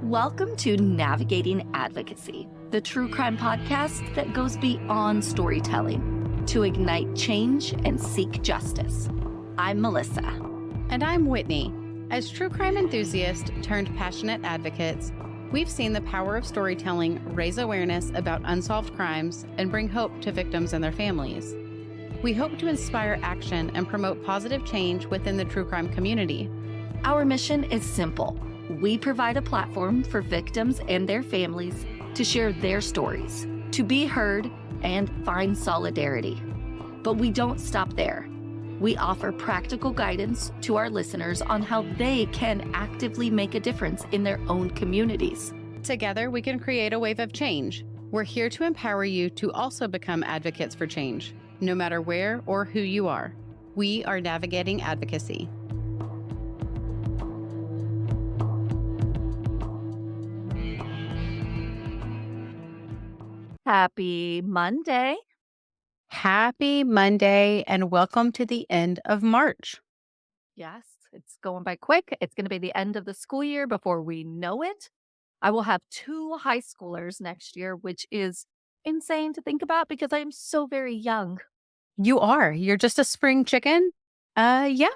Welcome to Navigating Advocacy, the true crime podcast that goes beyond storytelling to ignite change and seek justice. I'm Melissa. And I'm Whitney. As true crime enthusiasts turned passionate advocates, we've seen the power of storytelling raise awareness about unsolved crimes and bring hope to victims and their families. We hope to inspire action and promote positive change within the true crime community. Our mission is simple. We provide a platform for victims and their families to share their stories, to be heard, and find solidarity. But we don't stop there. We offer practical guidance to our listeners on how they can actively make a difference in their own communities. Together, we can create a wave of change. We're here to empower you to also become advocates for change, no matter where or who you are. We are Navigating Advocacy. Happy Monday. Happy Monday, and welcome to the end of March. Yes, it's going by quick. It's going to be the end of the school year before we know it. I will have 2 high schoolers next year, which is insane to think about because I am so very young. You are. You're just a spring chicken. Yeah.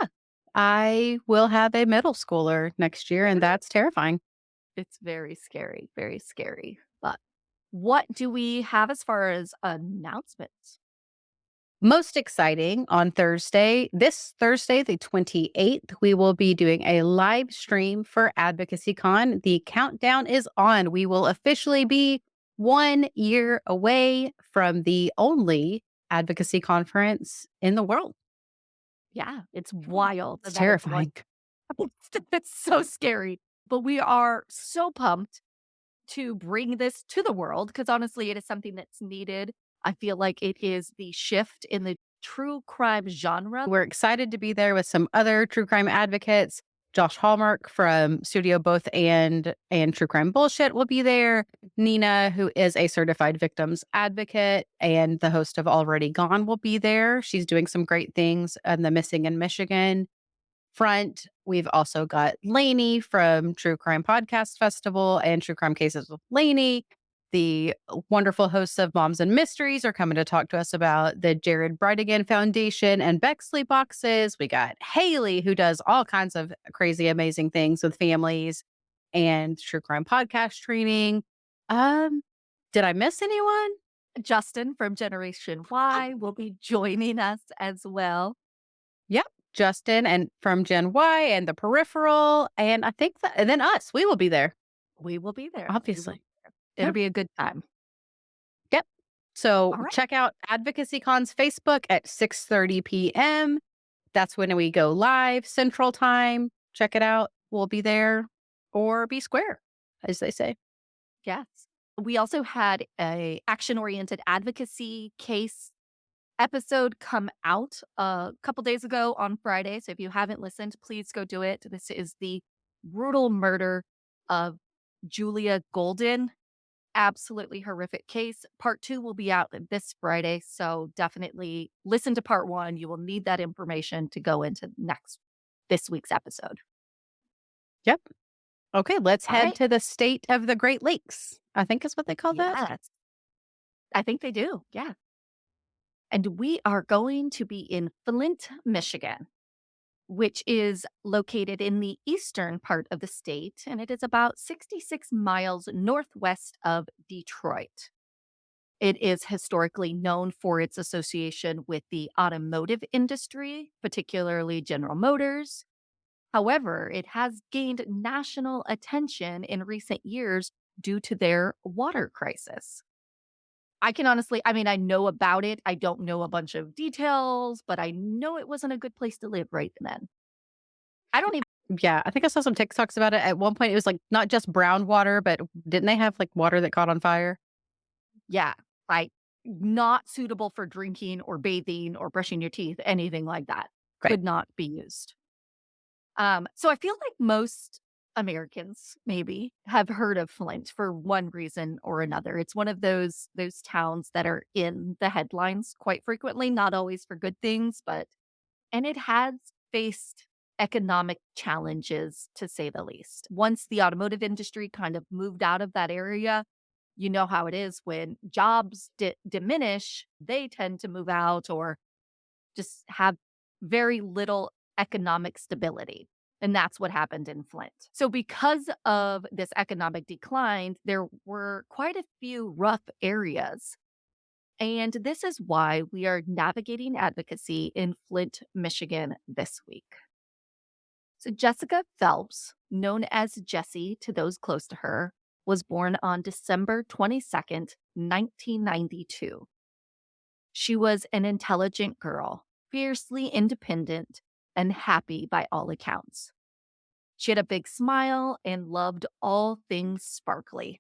I will have a middle schooler next year, and that's terrifying. It's very scary, very scary. But what do we have as far as announcements? Most exciting on Thursday, this Thursday, the 28th, we will be doing a live stream for Advocacy Con. The countdown is on. We will officially be 1 year away from the only advocacy conference in the world. Yeah, it's wild. It's terrifying. That's so scary. But we are so pumped to bring this to the world because honestly, it is something that's needed. I feel like it is the shift in the true crime genre. We're excited to be there with some other true crime advocates. Josh Hallmark from Studio Both and True Crime Bullshit will be there. Nina, who is a certified victims advocate and the host of Already Gone, will be there. She's doing some great things on the Missing in Michigan front. We've also got Lainey from True Crime Podcast Festival and True Crime Cases with Lainey. The wonderful hosts of Moms and Mysteries are coming to talk to us about the Jared Brightigan Foundation and Bexley boxes. We got Haley, who does all kinds of crazy, amazing things with families and true crime podcast training. Did I miss anyone? Justin from Generation Y will be joining us as well. Yep. Justin and from Gen Y and the Peripheral. And I think that, and then us, we will be there. We will be there. Obviously. It'll be a good time. Yep. So right. Check out Advocacy Con's Facebook at 6:30 p.m. That's when we go live Central Time. Check it out. We'll be there or be square, as they say. Yes. We also had a action-oriented advocacy case episode come out a couple days ago on Friday. So if you haven't listened, please go do it. This is the brutal murder of Julia Golden. Absolutely horrific case. Part 2 will be out this Friday. So definitely listen to part 1. You will need that information to go into this week's episode. Yep. Okay, let's head to the state of the Great Lakes. I think is what they call that. I think they do. Yeah. And we are going to be in Flint, Michigan, which is located in the eastern part of the state, and it is about 66 miles northwest of Detroit. It is historically known for its association with the automotive industry, particularly General Motors. However, it has gained national attention in recent years due to their water crisis. I know about it. I don't know a bunch of details, but I know it wasn't a good place to live right then. Yeah, I think I saw some TikToks about it. At one point, it was like not just brown water, but didn't they have like water that caught on fire? Yeah, like not suitable for drinking or bathing or brushing your teeth, anything like that. Right. Could not be used. So I feel like most Americans maybe have heard of Flint for one reason or another. It's one of those towns that are in the headlines quite frequently, not always for good things, and it has faced economic challenges, to say the least. Once the automotive industry kind of moved out of that area, you know how it is when jobs diminish, they tend to move out or just have very little economic stability. And that's what happened in Flint. So, because of this economic decline, there were quite a few rough areas. And this is why we are navigating advocacy in Flint, Michigan this week. So, Jessica Phelps, known as Jessie to those close to her, was born on December 22nd, 1992. She was an intelligent girl, fiercely independent, and happy by all accounts. She had a big smile and loved all things sparkly.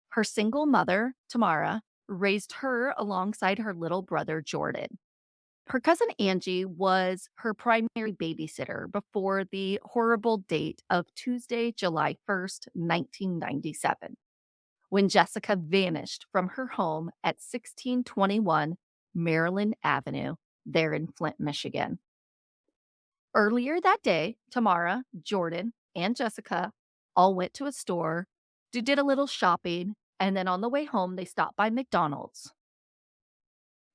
Her single mother, Tamara, raised her alongside her little brother, Jordan. Her cousin Angie was her primary babysitter before the horrible date of Tuesday, July 1st, 1997, when Jessica vanished from her home at 1621 Maryland Avenue, there in Flint, Michigan. Earlier that day, Tamara, Jordan, and Jessica all went to a store, did a little shopping, and then on the way home, they stopped by McDonald's.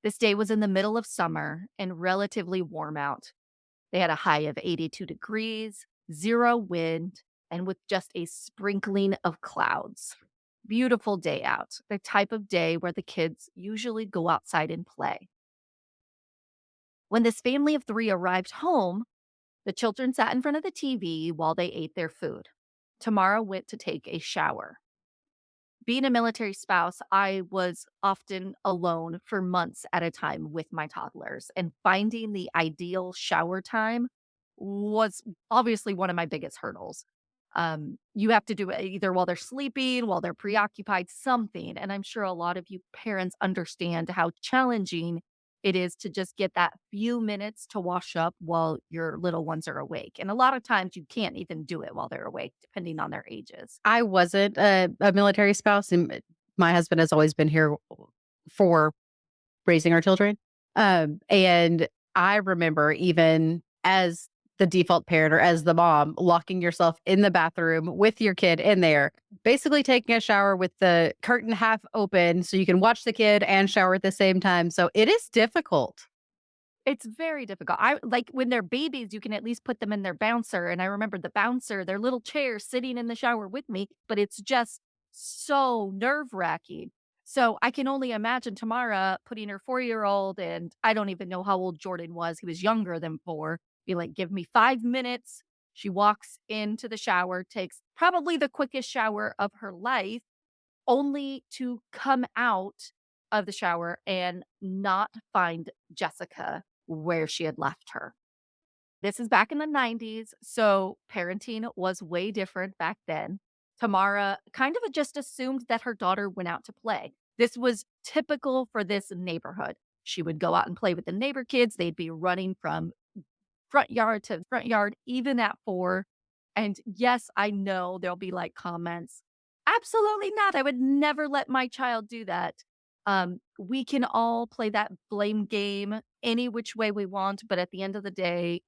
This day was in the middle of summer and relatively warm out. They had a high of 82 degrees, zero wind, and with just a sprinkling of clouds. Beautiful day out, the type of day where the kids usually go outside and play. When this family of three arrived home, the children sat in front of the TV while they ate their food. Tamara went to take a shower. Being a military spouse, I was often alone for months at a time with my toddlers, and finding the ideal shower time was obviously one of my biggest hurdles. You have to do it either while they're sleeping, while they're preoccupied, something. And I'm sure a lot of you parents understand how challenging it is to just get that few minutes to wash up while your little ones are awake. And a lot of times you can't even do it while they're awake, depending on their ages. I wasn't a military spouse, and my husband has always been here for raising our children. And I remember even as the default parent or as the mom, locking yourself in the bathroom with your kid in there, basically taking a shower with the curtain half open so you can watch the kid and shower at the same time. So it is difficult. It's very difficult. I like when they're babies, you can at least put them in their bouncer. And I remember the bouncer, their little chair sitting in the shower with me, but it's just so nerve wracking. So I can only imagine Tamara putting her 4 year old, and I don't even know how old Jordan was. He was younger than four. Be like, give me 5 minutes. She walks into the shower, takes probably the quickest shower of her life, only to come out of the shower and not find Jessica where she had left her. This is back in the 90s, so parenting was way different back then. Tamara kind of just assumed that her daughter went out to play. This was typical for this neighborhood. She would go out and play with the neighbor kids. They'd be running from front yard to front yard, even at 4. And yes, I know there'll be, like, comments, "Absolutely not, I would never let my child do that." We can all play that blame game any which way we want, but at the end of the day,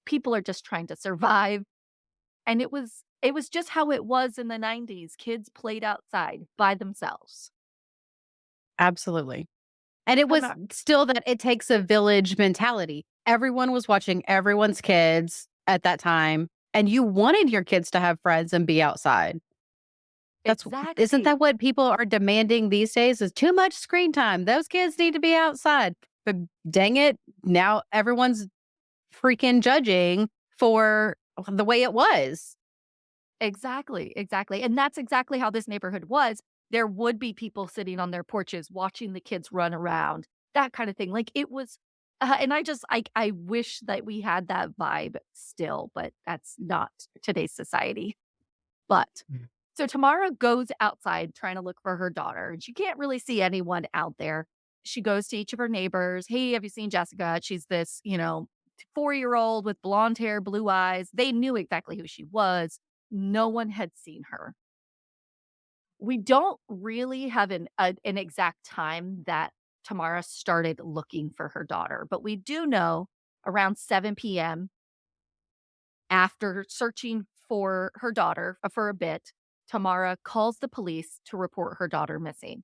people are just trying to survive, and it was just how it was in the 90s. Kids played outside by themselves. Absolutely. And it was Tama still that it takes a village mentality. Everyone was watching everyone's kids at that time, and you wanted your kids to have friends and be outside. That's isn't Exactly. that what people are demanding these days is too much screen time. Those kids need to be outside. But dang it, now everyone's freaking judging for the way it was. Exactly, exactly, and that's exactly how this neighborhood was. There would be people sitting on their porches watching the kids run around, that kind of thing, like, it was and I wish that we had that vibe still, but that's not today's society. But Mhm. so Tamara goes outside trying to look for her daughter, and she can't really see anyone out there. She goes to each of her neighbors. "Hey, have you seen Jessica? She's this, 4-year-old with blonde hair, blue eyes." They knew exactly who she was. No one had seen her. We don't really have an exact time that Tamara started looking for her daughter, but we do know around 7 p.m. After searching for her daughter for a bit, Tamara calls the police to report her daughter missing.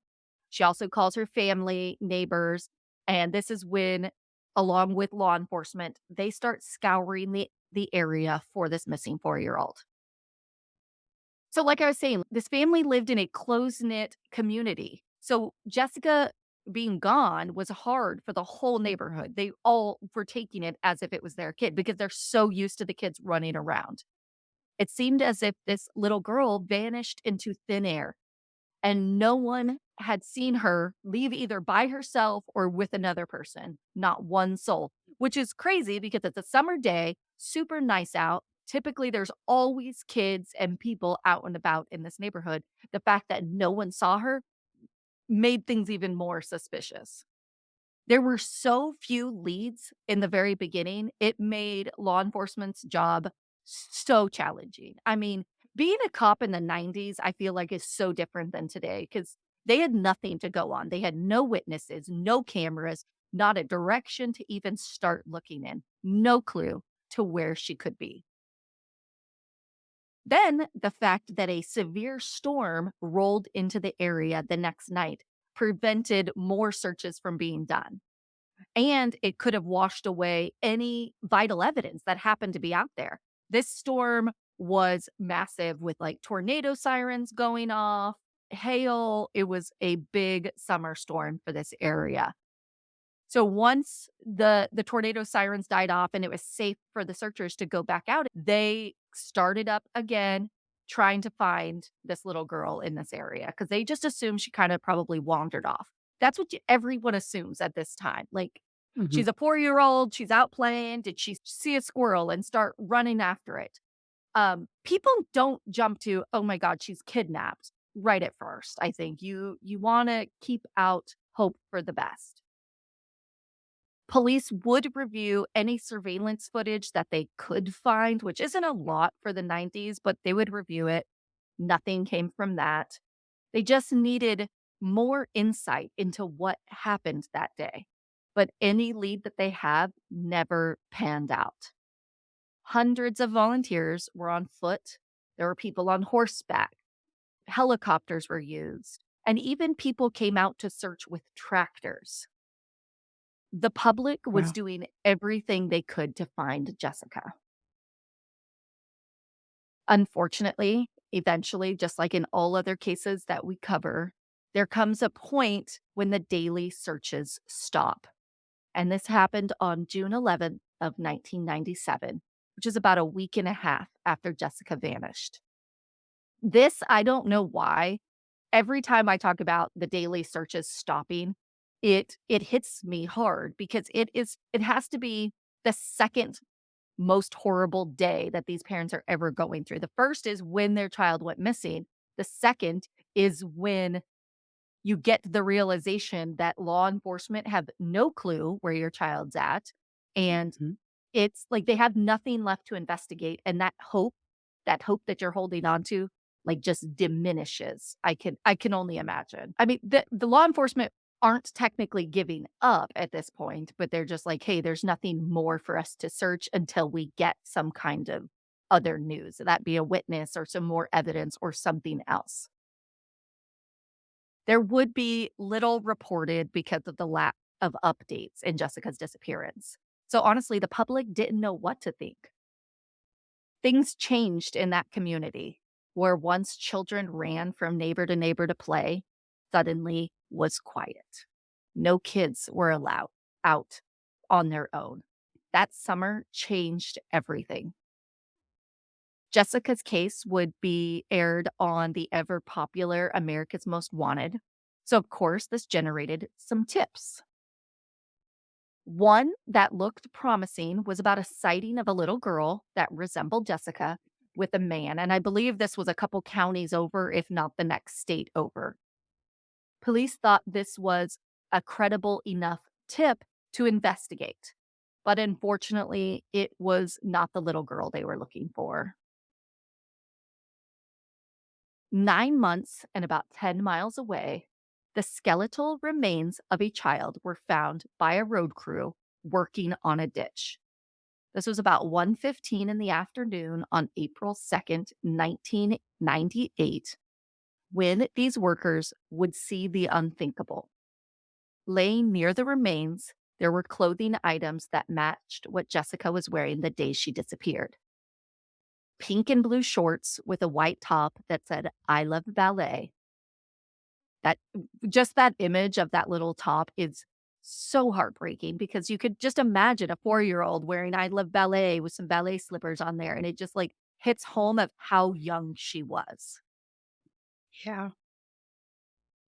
She also calls her family, neighbors, and this is when, along with law enforcement, they start scouring the area for this missing 4-year-old. So, like I was saying, this family lived in a close knit community. So, Jessica being gone was hard for the whole neighborhood. They all were taking it as if it was their kid because they're so used to the kids running around. It seemed as if this little girl vanished into thin air and no one had seen her leave either by herself or with another person, not one soul, which is crazy because it's a summer day, super nice out. Typically, there's always kids and people out and about in this neighborhood. The fact that no one saw her made things even more suspicious. There were so few leads in the very beginning, it made law enforcement's job so challenging. I mean, being a cop in the '90s, I feel like is so different than today because they had nothing to go on. They had no witnesses, no cameras, not a direction to even start looking in, no clue to where she could be. Then the fact that a severe storm rolled into the area the next night prevented more searches from being done. And it could have washed away any vital evidence that happened to be out there. This storm was massive with like tornado sirens going off, hail. It was a big summer storm for this area. So once the tornado sirens died off and it was safe for the searchers to go back out, they started up again trying to find this little girl in this area because they just assumed she kind of probably wandered off. That's what everyone assumes at this time. Like, Mhm. she's a 4-year-old, she's out playing. Did she see a squirrel and start running after it? People don't jump to, oh my God, she's kidnapped right at first. I think you want to keep out hope for the best. Police would review any surveillance footage that they could find, which isn't a lot for the '90s, but they would review it. Nothing came from that. They just needed more insight into what happened that day. But any lead that they had never panned out. Hundreds of volunteers were on foot. There were people on horseback. Helicopters were used. And even people came out to search with tractors. The public was Wow. doing everything they could to find Jessica. Unfortunately, eventually, just like in all other cases that we cover, there comes a point when the daily searches stop. And this happened on June 11th of 1997, which is about a week and a half after Jessica vanished. This, I don't know why. Every time I talk about the daily searches stopping, it hits me hard because it has to be the second most horrible day that these parents are ever going through. The first is when their child went missing. The second is when you get the realization that law enforcement have no clue where your child's at, and Mhm. it's like they have nothing left to investigate, and that hope that you're holding on to, like, just diminishes. I can only imagine. I mean, the law enforcement aren't technically giving up at this point, but they're just like, "Hey, there's nothing more for us to search until we get some kind of other news." That be a witness or some more evidence or something else. There would be little reported because of the lack of updates in Jessica's disappearance. So honestly, the public didn't know what to think. Things changed in that community where once children ran from neighbor to neighbor to play, suddenly was quiet. No kids were allowed out on their own. That summer changed everything. Jessica's case would be aired on the ever popular America's Most Wanted. So, of course, this generated some tips. One that looked promising was about a sighting of a little girl that resembled Jessica with a man. And I believe this was a couple counties over, if not the next state over. Police thought this was a credible enough tip to investigate. But unfortunately, it was not the little girl they were looking for. 9 months and about 10 miles away, the skeletal remains of a child were found by a road crew working on a ditch. This was about 1:15 in the afternoon on April 2nd, 1998, when these workers would see the unthinkable. Laying near the remains, there were clothing items that matched what Jessica was wearing the day she disappeared. Pink and blue shorts with a white top that said, "I love ballet." That just that image of that little top is so heartbreaking because you could just imagine a 4-year-old wearing "I love ballet" with some ballet slippers on there, and it just, like, hits home of how young she was. Yeah.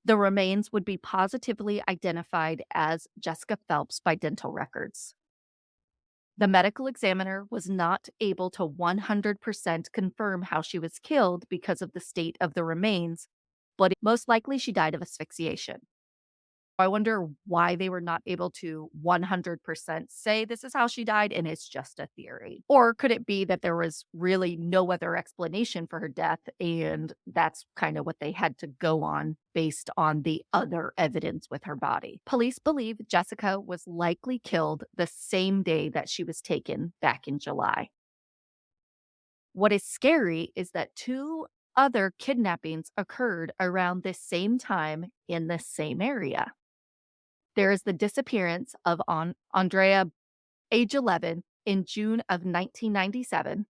The remains would be positively identified as Jessica Phelps by dental records. The medical examiner was not able to 100% confirm how she was killed because of the state of the remains, but most likely she died of asphyxiation. I wonder why they were not able to 100% say this is how she died and it's just a theory. Or could it be that there was really no other explanation for her death and that's kind of what they had to go on based on the other evidence with her body? Police believe Jessica was likely killed the same day that she was taken back in July. What is scary is that two other kidnappings occurred around this same time in the same area. There is the disappearance of Andrea, age 11, in June of 1997.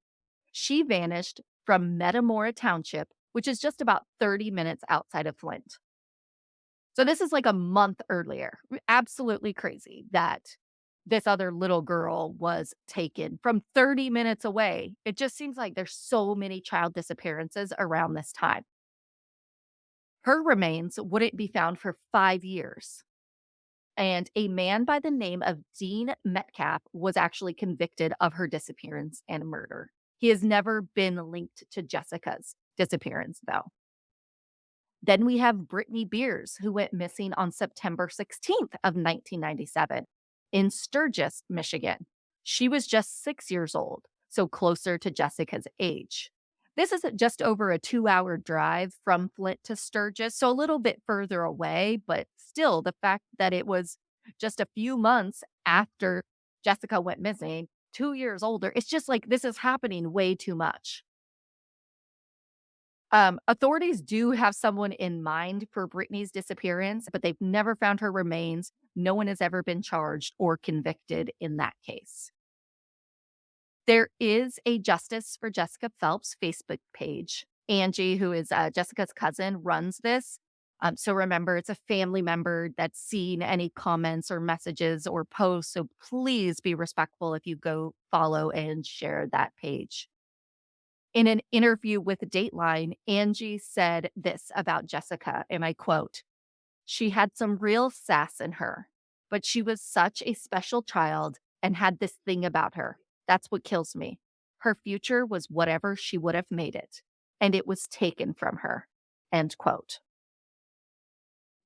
She vanished from Metamora Township, which is just about 30 minutes outside of Flint. So this is like a month earlier. Absolutely crazy that this other little girl was taken from 30 minutes away. It just seems like there's so many child disappearances around this time. Her remains wouldn't be found for 5 years. And a man by the name of Dean Metcalf was actually convicted of her disappearance and murder. He has never been linked to Jessica's disappearance, though. Then we have Brittany Beers, who went missing on September 16th of 1997 in Sturgis, Michigan. She was just 6 years old, so closer to Jessica's age. This is just over a 2-hour drive from Flint to Sturgis, so a little bit further away, but still the fact that it was just a few months after Jessica went missing, 2 years older, it's just like this is happening way too much. Authorities do have someone in mind for Brittany's disappearance, but they've never found her remains. No one has ever been charged or convicted in that case. There is a Justice for Jessica Phelps Facebook page. Angie, who is Jessica's cousin, runs this. So remember, it's a family member that's seen any comments or messages or posts. So please be respectful if you go follow and share that page. In an interview with Dateline, Angie said this about Jessica, and I quote, "She had some real sass in her, but she was such a special child and had this thing about her. That's what kills me. Her future was whatever she would have made it, and it was taken from her." End quote.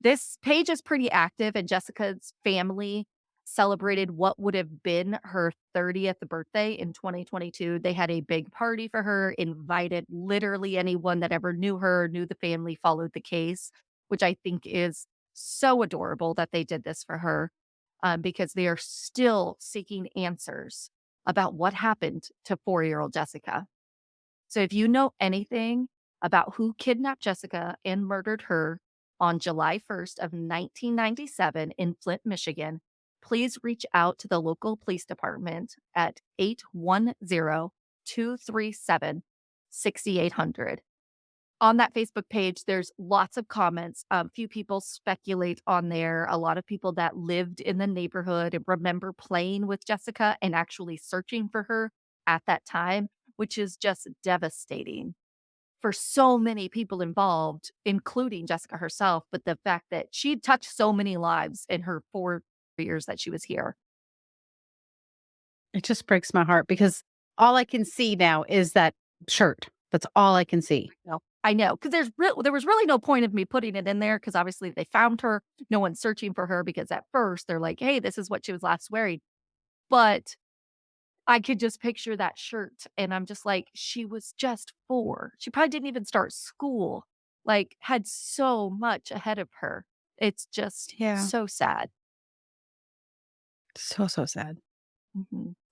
This page is pretty active, and Jessica's family celebrated what would have been her 30th birthday in 2022. They had a big party for her, invited literally anyone that ever knew her, knew the family, followed the case, which I think is so adorable that they did this for her, because they are still seeking answers about what happened to 4-year-old Jessica. So if you know anything about who kidnapped Jessica and murdered her on July 1st of 1997 in Flint, Michigan, please reach out to the local police department at 810-237-6800. On that Facebook page, there's lots of comments. A few people speculate on there. A lot of people that lived in the neighborhood and remember playing with Jessica and actually searching for her at that time, which is just devastating for so many people involved, including Jessica herself. But the fact that she touched so many lives in her 4 years that she was here. It just breaks my heart because all I can see now is that shirt. That's all I can see. No, I know, 'cause there was really no point of me putting it in there because obviously they found her, no one's searching for her because at first they're like, "Hey, this is what she was last wearing." But I could just picture that shirt, and I'm just like, she was just 4. She probably didn't even start school, like, had so much ahead of her. It's just Yeah. so sad. So, so sad.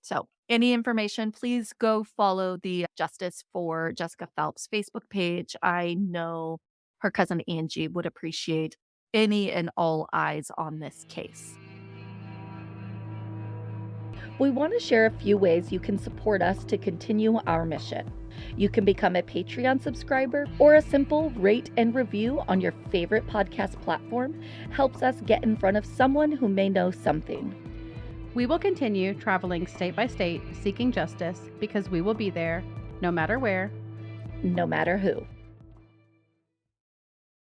So, any information, please go follow the Justice for Jessica Phelps Facebook page. I know her cousin Angie would appreciate any and all eyes on this case. We want to share a few ways you can support us to continue our mission. You can become a Patreon subscriber, or a simple rate and review on your favorite podcast platform helps us get in front of someone who may know something. We will continue traveling state by state seeking justice because we will be there no matter where, No matter who.